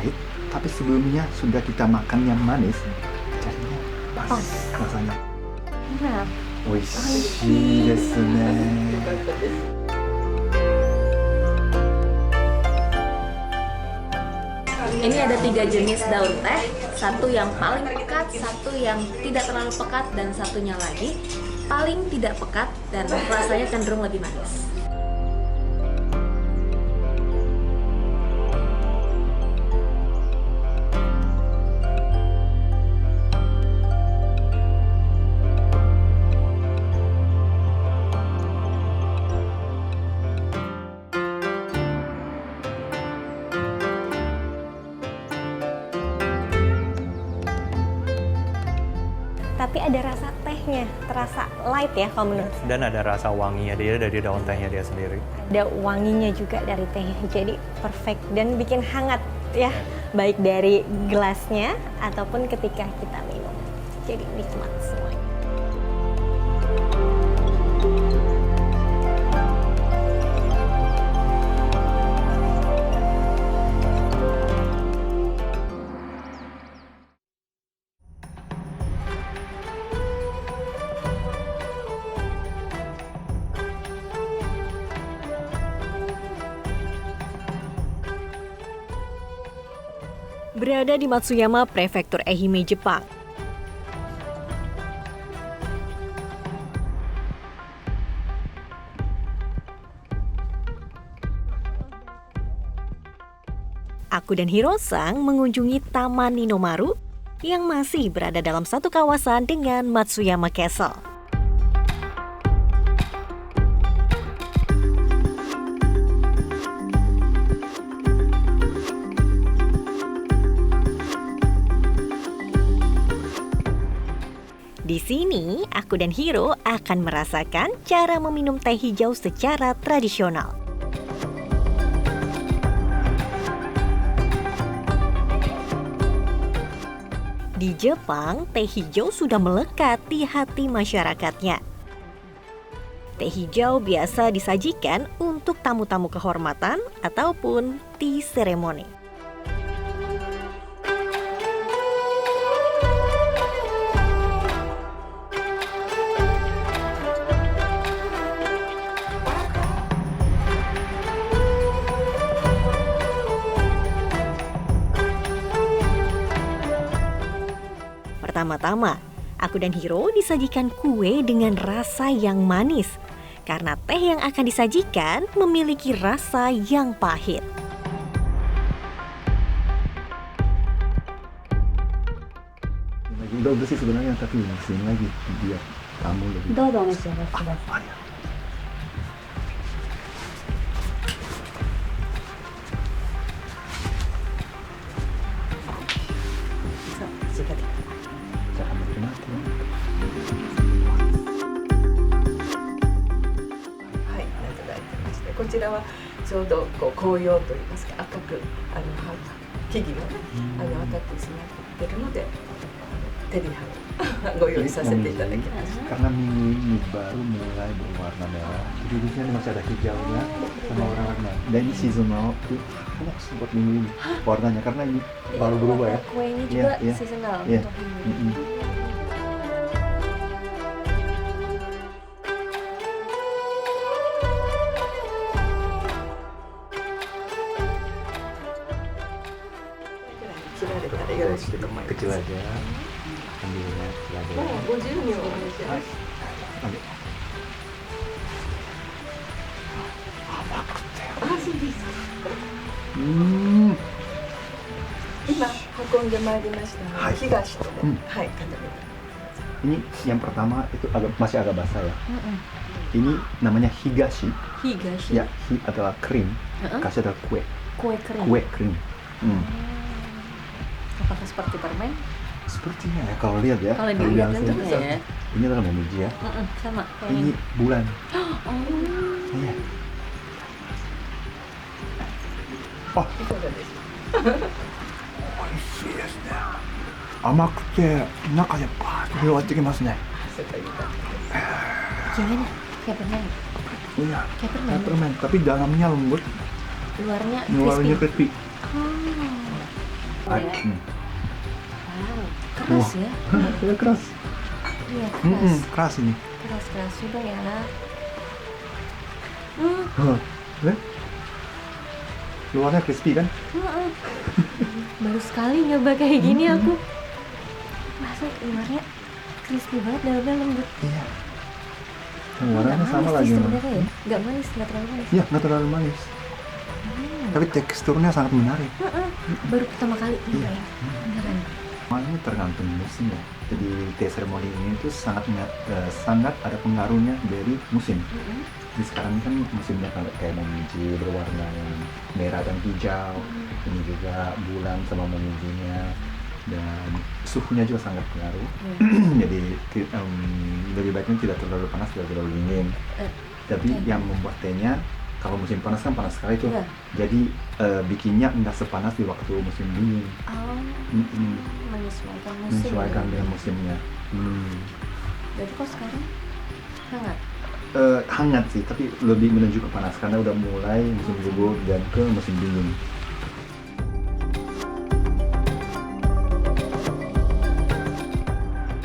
pahit, tapi sebelumnya sudah kita makan yang manis, jadinya pas rasanya. Benar. Oishii desu ne. Ini ada 3 jenis daun teh, satu yang paling pekat, satu yang tidak terlalu pekat, dan satunya lagi paling tidak pekat dan rasanya cenderung lebih manis. Tapi ada rasa tehnya, terasa light ya kalau menurut saya. Dan ada rasa wanginya dia dari daun tehnya dia sendiri. Ada wanginya juga dari tehnya, jadi perfect dan bikin hangat ya, baik dari gelasnya ataupun ketika kita minum. Jadi nikmat semuanya. Berada di Matsuyama, Prefektur Ehime, Jepang. Aku dan Hiro-san mengunjungi Taman Ninomaru yang masih berada dalam satu kawasan dengan Matsuyama Castle. Di sini, aku dan Hiro akan merasakan cara meminum teh hijau secara tradisional. Di Jepang, teh hijau sudah melekat di hati masyarakatnya. Teh hijau biasa disajikan untuk tamu-tamu kehormatan ataupun tea ceremony. Pertama-tama, aku dan Hiro disajikan kue dengan rasa yang manis, karena teh yang akan disajikan memiliki rasa yang pahit. Udah sih sebenarnya, tapi sini lagi biar kamu lebih. Jangan menikmati. はい、いただいてまして、こちらはちょうどこう紅葉といいますか、赤く木々がね、赤く染まっているので、テリーハムご用意させていただきました。 Karena minggu ini baru mulai berwarna merah, jadi di sini masih ada hijaunya sama warna. Dan ini seasonal itu enak buat minggu ini warnanya, karena ini baru berubah ya. Kue ini Iya, juga iya. seasonal Iya. untuk ini. Mm-mm. Kecil aja, ambilnya kecil aja. もう50人お召し上がり。 Ambil. 甘くて。あ、そうです。今運んでまいりましたはい東とね、うんはい、固めて。 Ini yang pertama itu masih agak basah ya. Ini namanya higashi. Higashi. Ya, hi adalah krim, kashi adalah kue. Kue kering. Kue krim. Apakah seperti permen? Sepertinya ya, kalau lihat ya. Kalau kalau dilihat langsung. tentunya ya. Ini adalah memuji ya. Sama. Ini bulan. Oh. Iya. Oh, いかがですか。美味しいですね。甘くて中でバーッと広がってきますね。 Gimana? Kayak permen. Iya, Kayak permen. kayak permen, tapi dalamnya lembut, Luarnya luarnya crispy. crispy. Oh. ya. Hmm. Wow, keras ya. Ya keras. Iya, keras. Keras ini. Keras juga ya. Oh, lihat. Luarnya crispy kan? Baru sekali nyoba kayak gini aku. Masuk luarnya crispy banget, dalamnya lembut. Iya. Warnanya sama manis lagi. sih sebenarnya ya. Nggak manis, nggak terlalu manis. Iya, nggak terlalu manis. Tapi teksturnya sangat menarik. Baru pertama kali nyoba ya. Beneran. Ini tergantung musim ya. Jadi teh seremoni ini tuh sangat ada pengaruhnya dari musim. Jadi sekarang kan musimnya kayak meminji berwarna yang merah dan hijau. Ini juga bulan sama meminjinya, dan suhunya juga sangat pengaruh. Jadi lebih baiknya tidak terlalu panas, tidak terlalu dingin. Tapi yang membuat tehnya, kalau musim panas kan panas sekali tuh. Iya. Jadi bikinnya nggak sepanas di waktu musim dingin. Oh, menyesuaikan musim. Menyesuaikan ya. dengan musimnya. Jadi kok sekarang hangat? Hangat sih, tapi lebih menuju ke panas karena udah mulai musim gugur dan ke musim dingin.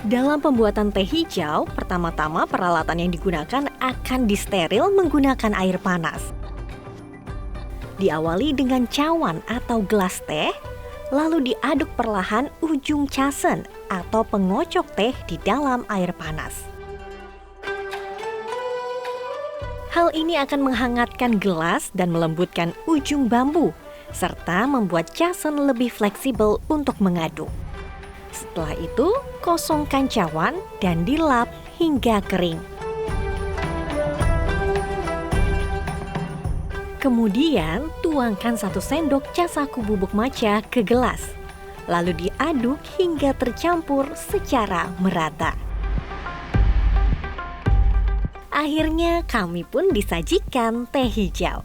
Dalam pembuatan teh hijau, pertama-tama peralatan yang digunakan akan disteril menggunakan air panas. Diawali dengan cawan atau gelas teh, lalu diaduk perlahan ujung casen atau pengocok teh di dalam air panas. Hal ini akan menghangatkan gelas dan melembutkan ujung bambu, serta membuat casen lebih fleksibel untuk mengaduk. Setelah itu, kosongkan cawan dan dilap hingga kering. Kemudian, tuangkan 1 sendok casaku bubuk matcha ke gelas. Lalu diaduk hingga tercampur secara merata. Akhirnya, kami pun disajikan teh hijau.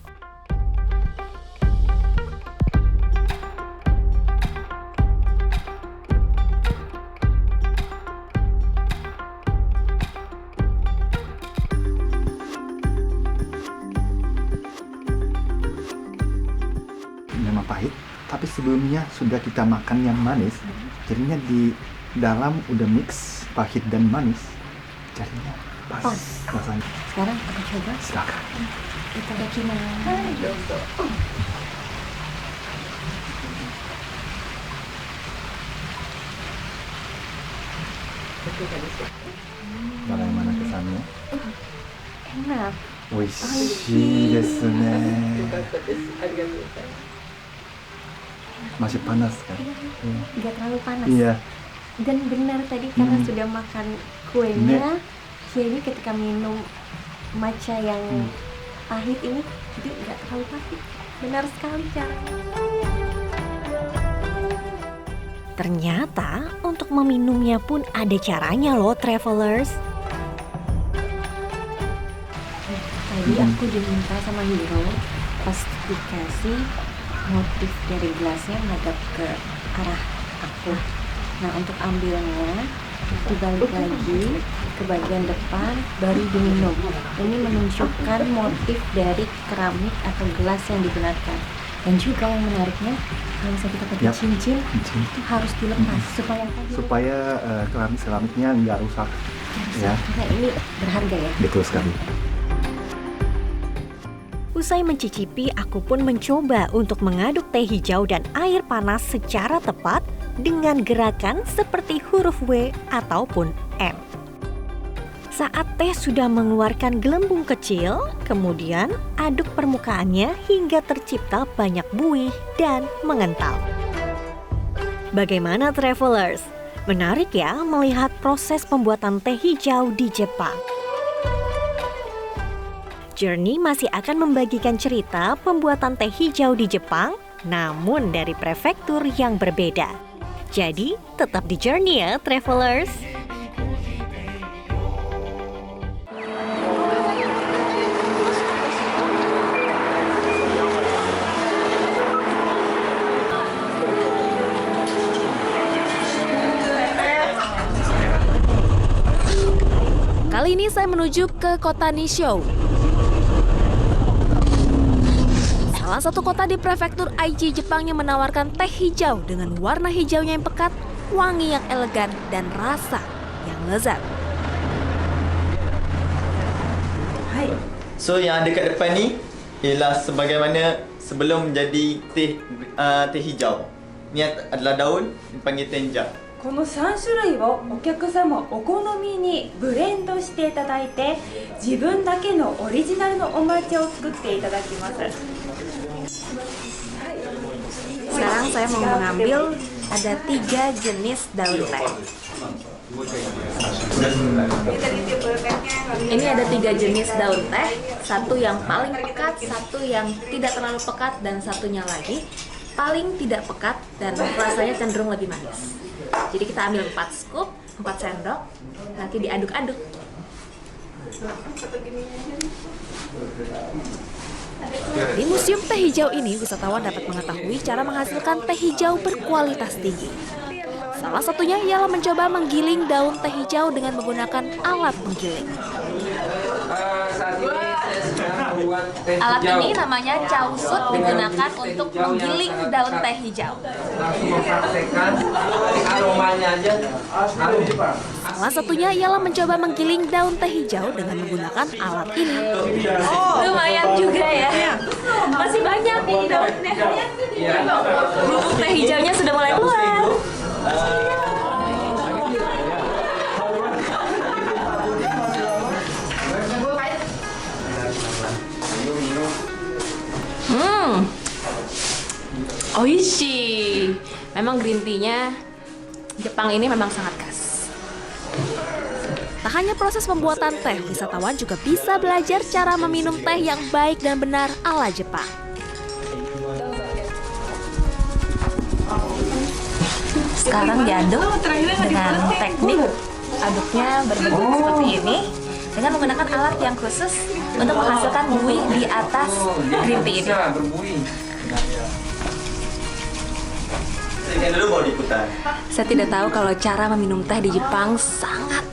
Memang pahit, tapi sebelumnya sudah kita makan yang manis, jadinya di dalam udah mix pahit dan manis, jadinya pas rasanya. Sekarang aku coba. Silakan. Itadakimasu. Bagaimana kesannya? Enak. Oishii desu ne. よかったです。ありがとうございます。 Masih panas kan? Nggak terlalu panas. Iya. Dan benar tadi karena sudah makan kuenya, jadi ketika minum matcha yang pahit ini, jadi nggak terlalu pahit. Benar sekali caranya. Ternyata untuk meminumnya pun ada caranya loh, travelers. Tadi aku diminta sama Hiro pas dikasih motif dari gelasnya menghadap ke arah aku. Nah, untuk ambilnya dibalik lagi ke bagian depan baru diminum. Ini menunjukkan motif dari keramik atau gelas yang digunakan. Dan juga yang menariknya, kalau misalnya kita pakai cincin itu harus dilepas Supaya keramiknya nggak rusak. Ya. Karena ini berharga ya. Betul sekali. Usai mencicipi, aku pun mencoba untuk mengaduk teh hijau dan air panas secara tepat dengan gerakan seperti huruf W ataupun M. Saat teh sudah mengeluarkan gelembung kecil, kemudian aduk permukaannya hingga tercipta banyak buih dan mengental. Bagaimana travelers? Menarik ya melihat proses pembuatan teh hijau di Jepang. Journey masih akan membagikan cerita pembuatan teh hijau di Jepang, namun dari prefektur yang berbeda. Jadi, tetap di Journey ya, travelers! Kali ini saya menuju ke kota Nishio. Salah satu kota di prefektur Aichi, Jepang yang menawarkan teh hijau dengan warna hijaunya yang pekat, wangi yang elegan, dan rasa yang lezat. So yang ada kat depan ni ialah sebagaimana sebelum menjadi teh hijau. Ni adalah daun dipanggil tenja. この3種類をお客様お好みにブレンドしていただいて自分だけのオリジナルのお抹茶を作っていただきます。 Sekarang saya mau mengambil ada 3 jenis daun teh. Ini ada 3 jenis daun teh, satu yang paling pekat, satu yang tidak terlalu pekat, dan satunya lagi paling tidak pekat dan rasanya cenderung lebih manis. Jadi kita ambil 4 scoop, 4 sendok, nanti diaduk-aduk. Di Museum Teh Hijau ini, wisatawan dapat mengetahui cara menghasilkan teh hijau berkualitas tinggi. Salah satunya ialah mencoba menggiling daun teh hijau dengan menggunakan alat penggiling. Alat ini namanya causut, digunakan untuk menggiling daun teh hijau. Salah satunya ialah mencoba menggiling daun teh hijau dengan menggunakan alat ini. Lumayan juga ya. Masih banyak nih daunnya. Bubuk teh hijaunya sudah mulai keluar. Oishi. Memang green tea-nya Jepang ini memang sangat khas. Tak hanya proses pembuatan teh, wisatawan juga bisa belajar cara meminum teh yang baik dan benar ala Jepang. Sekarang diaduk dengan teknik aduknya berbentuk seperti ini dengan menggunakan alat yang khusus untuk menghasilkan buih di atas green tea ini. Saya tidak tahu kalau cara meminum teh di Jepang sangat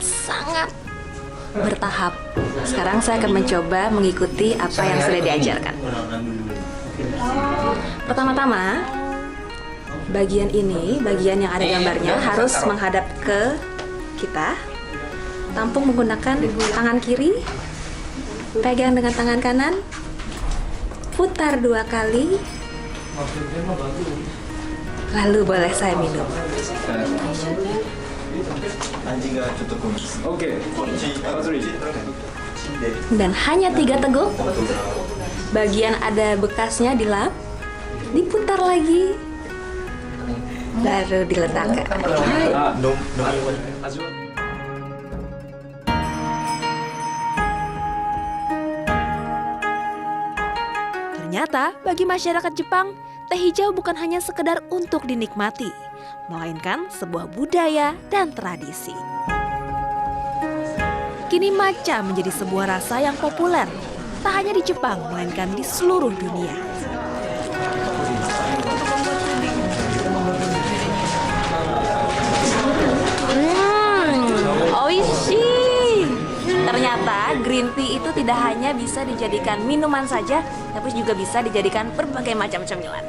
bertahap. Sekarang saya akan mencoba mengikuti apa yang sudah diajarkan. Pertama-tama, bagian ini, bagian yang ada gambarnya harus menghadap ke kita. Tampung menggunakan tangan kiri, pegang dengan tangan kanan, putar 2 kali, lalu boleh saya minum. Dan hanya 3 teguk, bagian ada bekasnya dilap, diputar lagi, baru diletakkan. Ternyata bagi masyarakat Jepang, teh hijau bukan hanya sekedar untuk dinikmati, melainkan sebuah budaya dan tradisi. Kini matcha menjadi sebuah rasa yang populer, tak hanya di Jepang, melainkan di seluruh dunia. Oishi! Ternyata green tea itu tidak hanya bisa dijadikan minuman saja, tapi juga bisa dijadikan berbagai macam cemilan.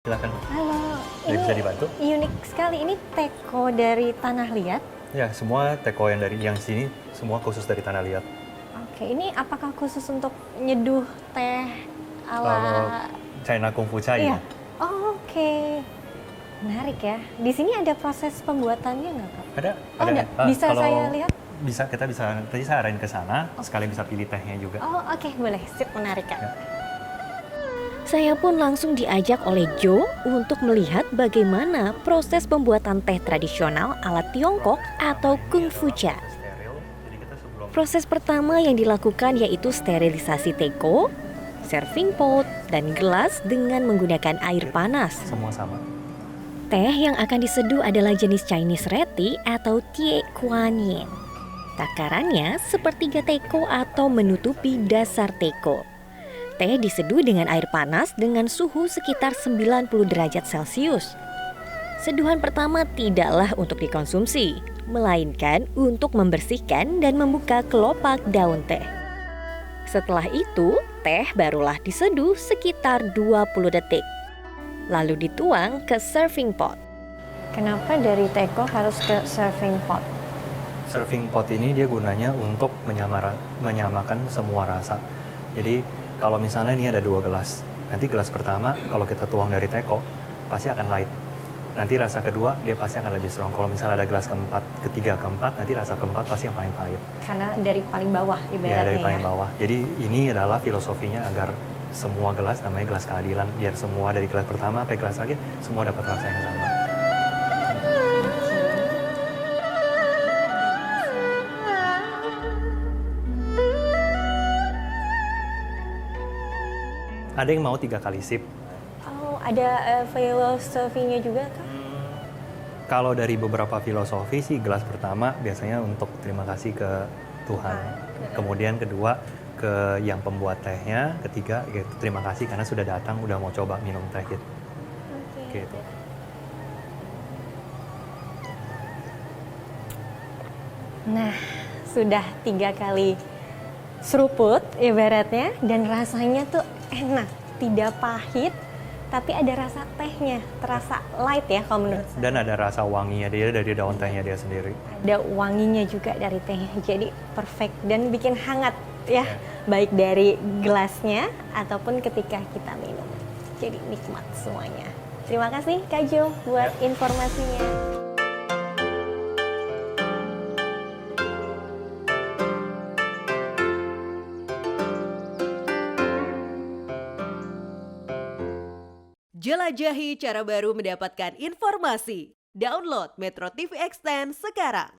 Silakan. Halo, Bisa ini dibantu? unik sekali. Ini teko dari Tanah Liat. Ya, semua teko yang sini semua khusus dari Tanah Liat. Oke, ini apakah khusus untuk nyeduh teh Kalau ala... China Kung Fu Chai. Iya. Oh, oke. Menarik ya. Di sini ada proses pembuatannya nggak, Kak? Ada. Oh, ada. Bisa Kalau saya lihat? Bisa, kita bisa, tadi saya arahin ke sana, sekalian bisa pilih tehnya juga. Oh, oke, boleh. Sip, menarik, Kak. Ya. Saya pun langsung diajak oleh Joe untuk melihat bagaimana proses pembuatan teh tradisional ala Tiongkok atau Kung Fu Cha. Steril, jadi kita sebelum Proses pertama yang dilakukan yaitu sterilisasi teko, serving pot, dan gelas dengan menggunakan air panas. semua sama. Teh yang akan diseduh adalah jenis Chinese red tea atau Tie Kuan Yin. Takarannya sepertiga teko atau menutupi dasar teko. Teh diseduh dengan air panas dengan suhu sekitar 90 derajat Celcius. Seduhan pertama tidaklah untuk dikonsumsi, melainkan untuk membersihkan dan membuka kelopak daun teh. Setelah itu, teh barulah diseduh sekitar 20 detik. Lalu dituang ke serving pot. Kenapa dari teko harus ke serving pot? Serving pot ini dia gunanya untuk menyamakan semua rasa. Jadi kalau misalnya ini ada 2 gelas, nanti gelas pertama kalau kita tuang dari teko pasti akan light. Nanti rasa kedua dia pasti akan lebih strong. Kalau misalnya ada gelas keempat, ketiga, keempat, nanti rasa keempat pasti yang paling pahit. Karena dari paling bawah ibaratnya. Ya, dari paling bawah. Jadi ini adalah filosofinya agar semua gelas namanya gelas keadilan, biar semua dari gelas pertama sampai gelas akhir semua dapat rasa yang sama. Ada yang mau 3 kali sip. Oh, ada filosofinya juga kah? Kalau dari beberapa filosofi sih, gelas pertama biasanya untuk terima kasih ke Tuhan. Kemudian kedua ke yang pembuat tehnya, ketiga ya, terima kasih karena sudah datang, udah mau coba minum teh gitu. Gitu. Nah, sudah 3 kali seruput ibaratnya dan rasanya tuh enak, tidak pahit, tapi ada rasa tehnya, terasa light ya kalau menurut saya. Dan ada rasa wanginya dia dari daun tehnya dia sendiri. Ada wanginya juga dari tehnya, jadi perfect dan bikin hangat ya, baik dari gelasnya ataupun ketika kita minum. Jadi nikmat semuanya. Terima kasih Kak Jo buat informasinya. Jelajahi cara baru mendapatkan informasi. Download Metro TV Extend sekarang.